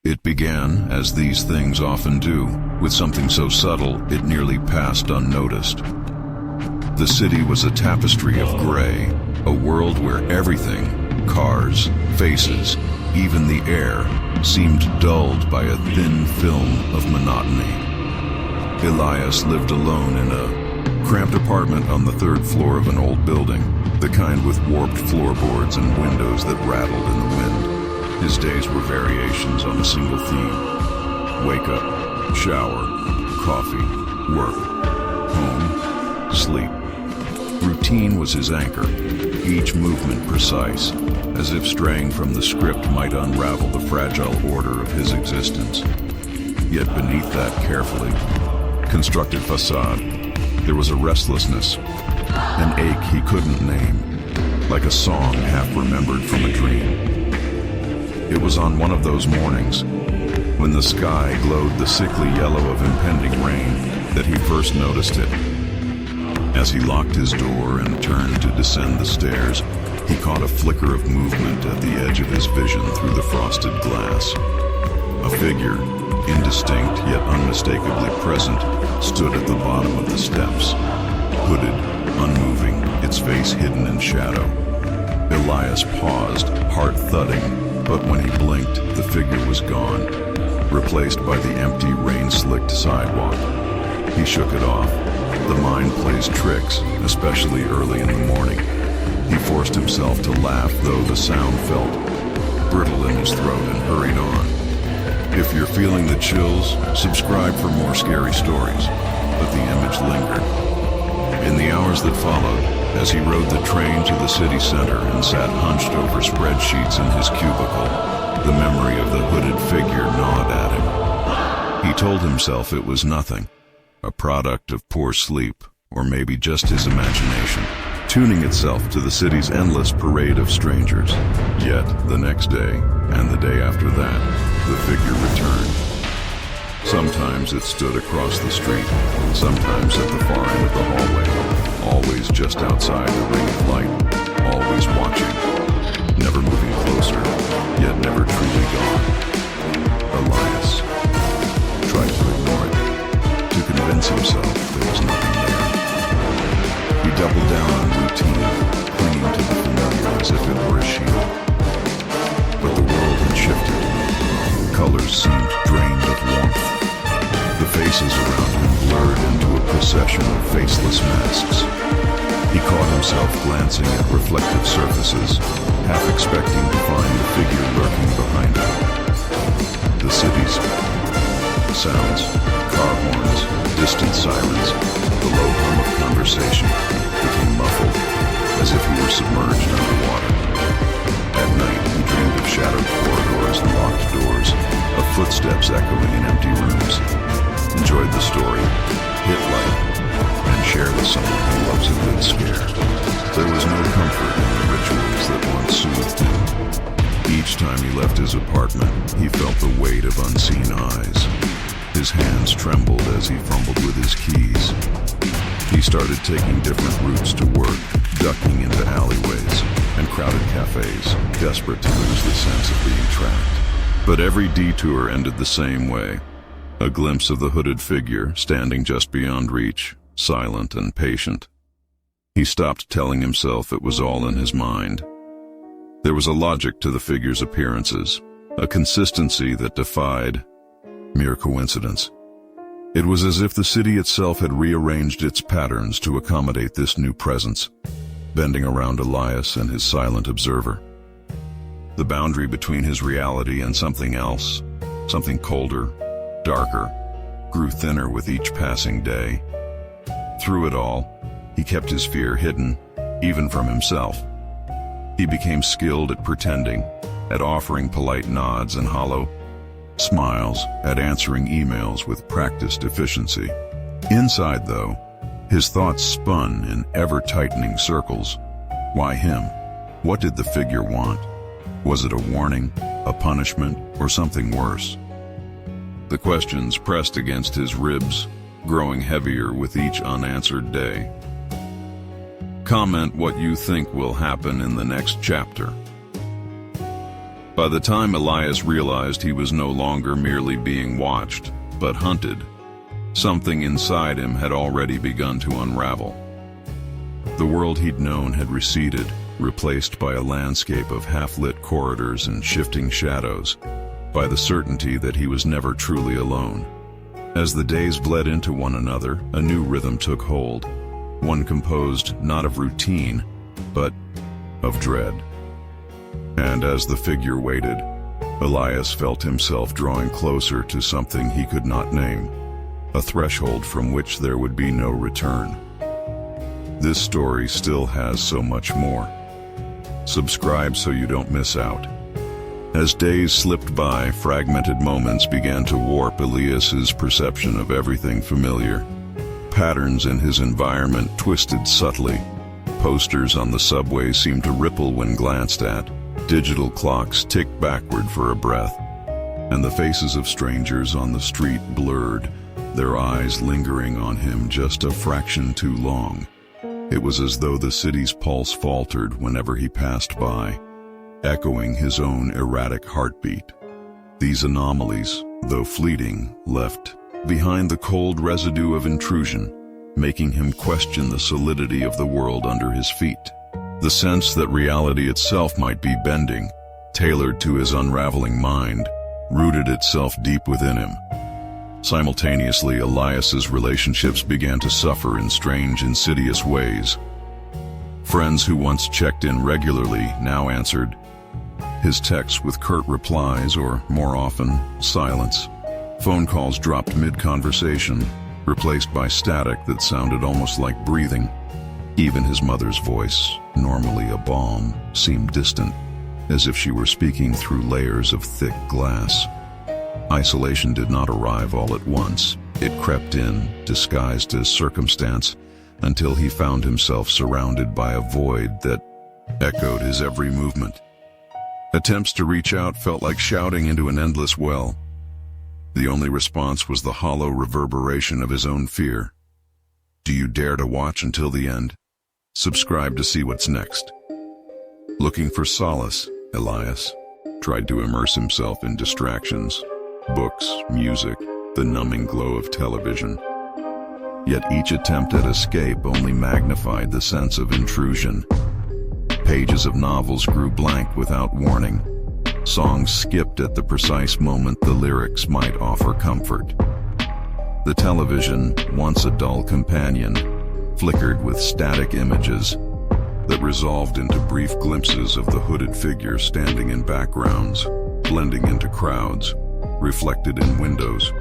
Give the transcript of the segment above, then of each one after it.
It began, as these things often do, with something so subtle it nearly passed unnoticed. The city was a tapestry of gray, a world where everything, cars, faces, even the air, seemed dulled by a thin film of monotony. Elias lived alone in a cramped apartment on the third floor of an old building, the kind with warped floorboards and windows that rattled in the wind. His days were variations on a single theme. Wake up, shower, coffee, work, home, sleep. Routine was his anchor, each movement precise, as if straying from the script might unravel the fragile order of his existence. Yet beneath that carefully constructed facade, there was a restlessness, an ache he couldn't name, like a song half remembered from a dream. It was on one of those mornings, when the sky glowed the sickly yellow of impending rain, that he first noticed it. As he locked his door and turned to descend the stairs, he caught a flicker of movement at the edge of his vision through the frosted glass. A figure, indistinct yet unmistakably present, stood at the bottom of the steps, hooded, unmoving, its face hidden in shadow. Elias paused, heart thudding, but when he blinked, the figure was gone, replaced by the empty, rain-slicked sidewalk. He shook it off. The mind plays tricks, especially early in the morning. He forced himself to laugh, though the sound felt brittle in his throat, and hurried on. If you're feeling the chills, subscribe for more scary stories. But the image lingered. In the hours that followed, as he rode the train to the city center and sat hunched over spreadsheets in his cubicle, the memory of the hooded figure gnawed at him. He told himself it was nothing, a product of poor sleep, or maybe just his imagination, tuning itself to the city's endless parade of strangers. Yet, the next day, and the day after that, the figure returned. Sometimes it stood across the street, sometimes at the far end of the hallway, always just outside the ring of light, always watching, never moving closer, yet never truly gone. Elias tried to ignore it, to convince himself there was nothing there. He doubled down on routine, clinging to the familiar as if it were a shield. But the world had shifted. Colors seemed drained of warmth. The faces around him blurred into a procession of faceless masks. He caught himself glancing at reflective surfaces, half expecting to find the figure lurking behind him. The city's sounds, car horns, distant sirens, the low hum of conversation became muffled, as if he were submerged underwater. At night, he dreamed of shadowed corridors and locked doors, of footsteps echoing in empty rooms. Enjoyed the story, hit like, and share with someone who loves a good scare. There was no comfort in the rituals that once soothed him. Each time he left his apartment, he felt the weight of unseen eyes. His hands trembled as he fumbled with his keys. He started taking different routes to work, ducking into alleyways and crowded cafes, desperate to lose the sense of being trapped. But every detour ended the same way. A glimpse of the hooded figure standing just beyond reach, silent and patient. He stopped telling himself it was all in his mind. There was a logic to the figure's appearances, a consistency that defied mere coincidence. It was as if the city itself had rearranged its patterns to accommodate this new presence, bending around Elias and his silent observer. The boundary between his reality and something else, something colder, darker, grew thinner with each passing day. Through it all, he kept his fear hidden, even from himself. He became skilled at pretending, at offering polite nods and hollow smiles, at answering emails with practiced efficiency. Inside, though, his thoughts spun in ever-tightening circles. Why him? What did the figure want? Was it a warning, a punishment, or something worse? The questions pressed against his ribs, growing heavier with each unanswered day. Comment what you think will happen in the next chapter. By the time Elias realized he was no longer merely being watched, but hunted, something inside him had already begun to unravel. The world he'd known had receded, replaced by a landscape of half-lit corridors and shifting shadows, by the certainty that he was never truly alone. As the days bled into one another, a new rhythm took hold, one composed not of routine, but of dread. And as the figure waited, Elias felt himself drawing closer to something he could not name, a threshold from which there would be no return. This story still has so much more. Subscribe so you don't miss out. As days slipped by, fragmented moments began to warp Elias's perception of everything familiar. Patterns in his environment twisted subtly. Posters on the subway seemed to ripple when glanced at. Digital clocks ticked backward for a breath. And the faces of strangers on the street blurred, their eyes lingering on him just a fraction too long. It was as though the city's pulse faltered whenever he passed by, echoing his own erratic heartbeat. These anomalies, though fleeting, left behind the cold residue of intrusion, making him question the solidity of the world under his feet. The sense that reality itself might be bending, tailored to his unraveling mind, rooted itself deep within him. Simultaneously, Elias's relationships began to suffer in strange, insidious ways. Friends who once checked in regularly now answered his texts with curt replies or, more often, silence. Phone calls dropped mid-conversation, replaced by static that sounded almost like breathing. Even his mother's voice, normally a balm, seemed distant, as if she were speaking through layers of thick glass. Isolation did not arrive all at once. It crept in, disguised as circumstance, until he found himself surrounded by a void that echoed his every movement. Attempts to reach out felt like shouting into an endless well. The only response was the hollow reverberation of his own fear. Do you dare to watch until the end? Subscribe to see what's next. Looking for solace, Elias tried to immerse himself in distractions, books, music, the numbing glow of television. Yet each attempt at escape only magnified the sense of intrusion. Pages of novels grew blank without warning. Songs skipped at the precise moment the lyrics might offer comfort. The television, once a dull companion, flickered with static images that resolved into brief glimpses of the hooded figure standing in backgrounds, blending into crowds, reflected in windows.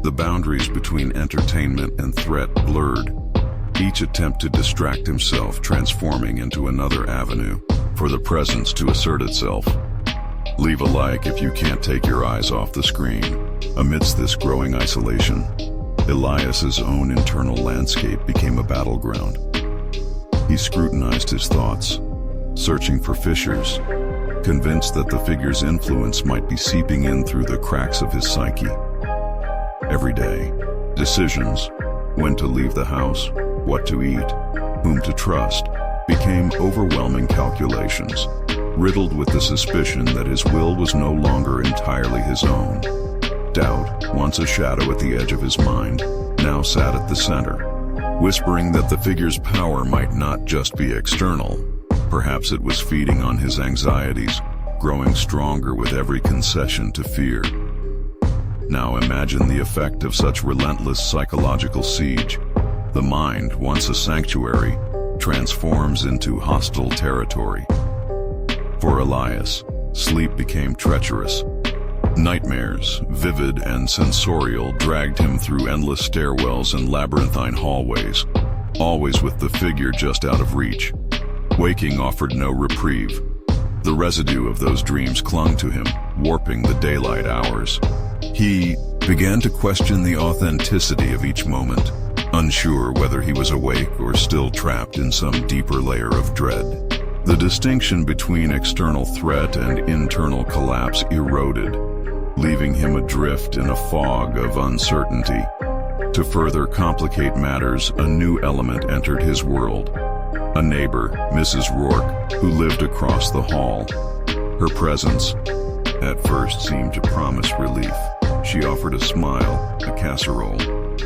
The boundaries between entertainment and threat blurred, each attempt to distract himself transforming into another avenue for the presence to assert itself. Leave a like if you can't take your eyes off the screen. Amidst this growing isolation, Elias's own internal landscape became a battleground. He scrutinized his thoughts, searching for fissures, convinced that the figure's influence might be seeping in through the cracks of his psyche. Every day, decisions, when to leave the house, what to eat, whom to trust, became overwhelming calculations, riddled with the suspicion that his will was no longer entirely his own. Doubt, once a shadow at the edge of his mind, now sat at the center, whispering that the figure's power might not just be external. Perhaps it was feeding on his anxieties, growing stronger with every concession to fear. Now imagine the effect of such relentless psychological siege. The mind, once a sanctuary, transforms into hostile territory. For Elias, sleep became treacherous. Nightmares, vivid and sensorial, dragged him through endless stairwells and labyrinthine hallways, always with the figure just out of reach. Waking offered no reprieve. The residue of those dreams clung to him, warping the daylight hours. He began to question the authenticity of each moment, unsure whether he was awake or still trapped in some deeper layer of dread. The distinction between external threat and internal collapse eroded, leaving him adrift in a fog of uncertainty. To further complicate matters, a new element entered his world. A neighbor, Mrs. Rourke, who lived across the hall. Her presence, at first, seemed to promise relief. She offered a smile, a casserole,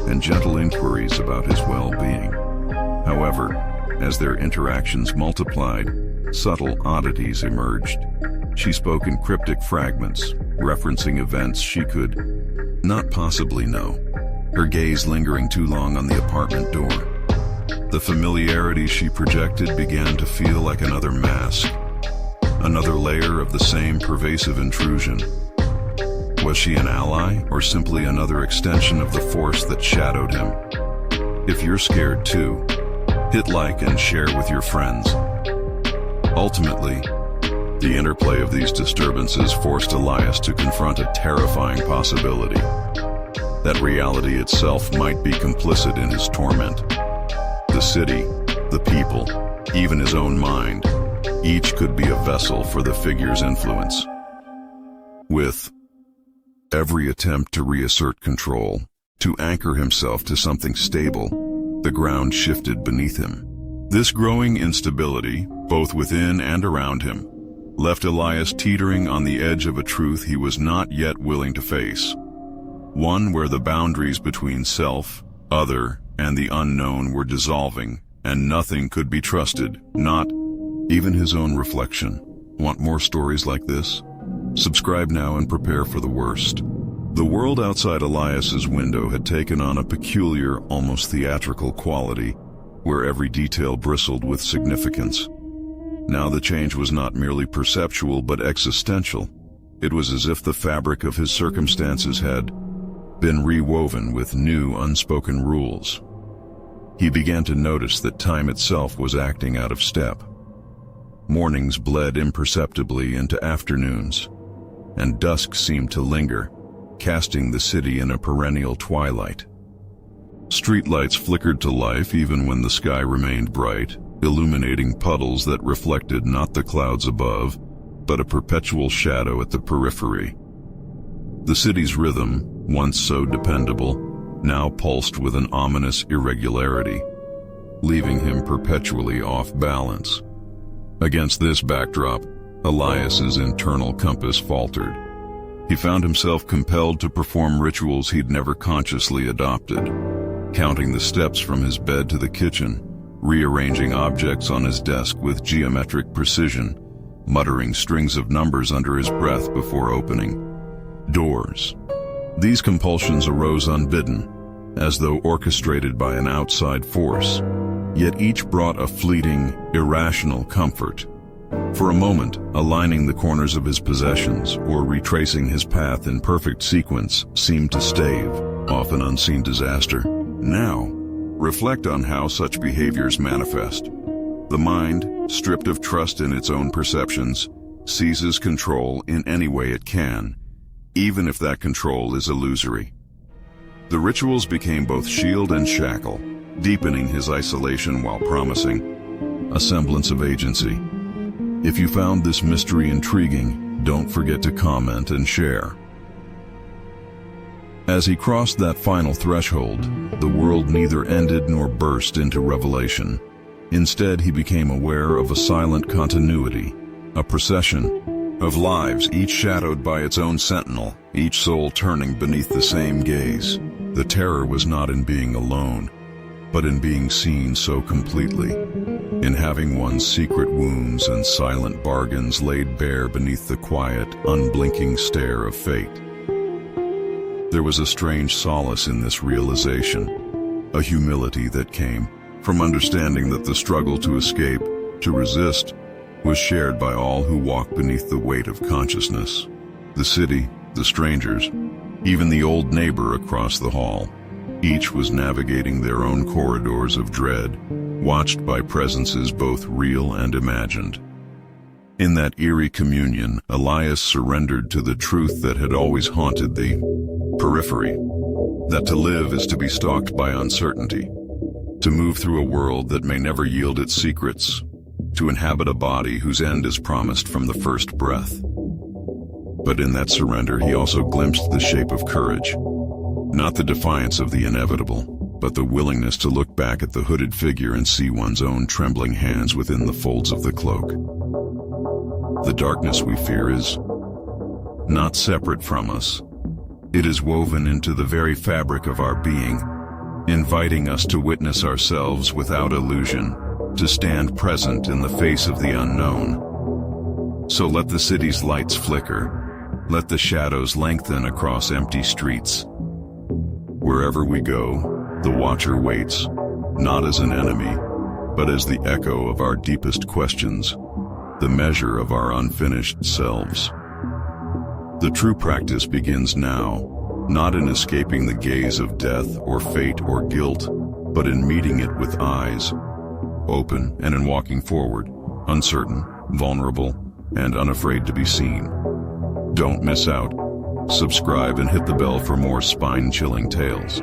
and gentle inquiries about his well-being. However, as their interactions multiplied, subtle oddities emerged. She spoke in cryptic fragments, referencing events she could not possibly know, her gaze lingering too long on the apartment door. The familiarity she projected began to feel like another mask, another layer of the same pervasive intrusion. Was she an ally, or simply another extension of the force that shadowed him? If you're scared too, hit like and share with your friends. Ultimately, the interplay of these disturbances forced Elias to confront a terrifying possibility: that reality itself might be complicit in his torment. The city, the people, even his own mind, each could be a vessel for the figure's influence. With every attempt to reassert control, to anchor himself to something stable, the ground shifted beneath him. This growing instability, both within and around him, left Elias teetering on the edge of a truth he was not yet willing to face. One where the boundaries between self, other, and the unknown were dissolving, and nothing could be trusted, not even his own reflection. Want more stories like this? Subscribe now and prepare for the worst. The world outside Elias's window had taken on a peculiar, almost theatrical quality, where every detail bristled with significance. Now the change was not merely perceptual but existential. It was as if the fabric of his circumstances had been rewoven with new, unspoken rules. He began to notice that time itself was acting out of step. Mornings bled imperceptibly into afternoons, and dusk seemed to linger, casting the city in a perennial twilight. Streetlights flickered to life even when the sky remained bright, illuminating puddles that reflected not the clouds above, but a perpetual shadow at the periphery. The city's rhythm, once so dependable, now pulsed with an ominous irregularity, leaving him perpetually off balance. Against this backdrop, Elias's internal compass faltered. He found himself compelled to perform rituals he'd never consciously adopted, counting the steps from his bed to the kitchen, rearranging objects on his desk with geometric precision, muttering strings of numbers under his breath before opening doors. These compulsions arose unbidden, as though orchestrated by an outside force, yet each brought a fleeting, irrational comfort. For a moment, aligning the corners of his possessions or retracing his path in perfect sequence seemed to stave off an unseen disaster. Now, reflect on how such behaviors manifest. The mind, stripped of trust in its own perceptions, seizes control in any way it can, even if that control is illusory. The rituals became both shield and shackle, deepening his isolation while promising a semblance of agency. If you found this mystery intriguing, don't forget to comment and share. As he crossed that final threshold, the world neither ended nor burst into revelation. Instead, he became aware of a silent continuity, a procession of lives, each shadowed by its own sentinel, each soul turning beneath the same gaze. The terror was not in being alone, but in being seen so completely, in having one's secret wounds and silent bargains laid bare beneath the quiet, unblinking stare of fate. There was a strange solace in this realization, a humility that came from understanding that the struggle to escape, to resist, was shared by all who walk beneath the weight of consciousness. The city, the strangers, even the old neighbor across the hall. Each was navigating their own corridors of dread, watched by presences both real and imagined. In that eerie communion, Elias surrendered to the truth that had always haunted the periphery, that to live is to be stalked by uncertainty, to move through a world that may never yield its secrets, to inhabit a body whose end is promised from the first breath. But in that surrender, he also glimpsed the shape of courage. Not the defiance of the inevitable, but the willingness to look back at the hooded figure and see one's own trembling hands within the folds of the cloak. The darkness we fear is not separate from us. It is woven into the very fabric of our being, inviting us to witness ourselves without illusion, to stand present in the face of the unknown. So let the city's lights flicker, let the shadows lengthen across empty streets. Wherever we go, the Watcher waits, not as an enemy, but as the echo of our deepest questions, the measure of our unfinished selves. The true practice begins now, not in escaping the gaze of death or fate or guilt, but in meeting it with eyes open and in walking forward, uncertain, vulnerable, and unafraid to be seen. Don't miss out. Subscribe and hit the bell for more spine-chilling tales.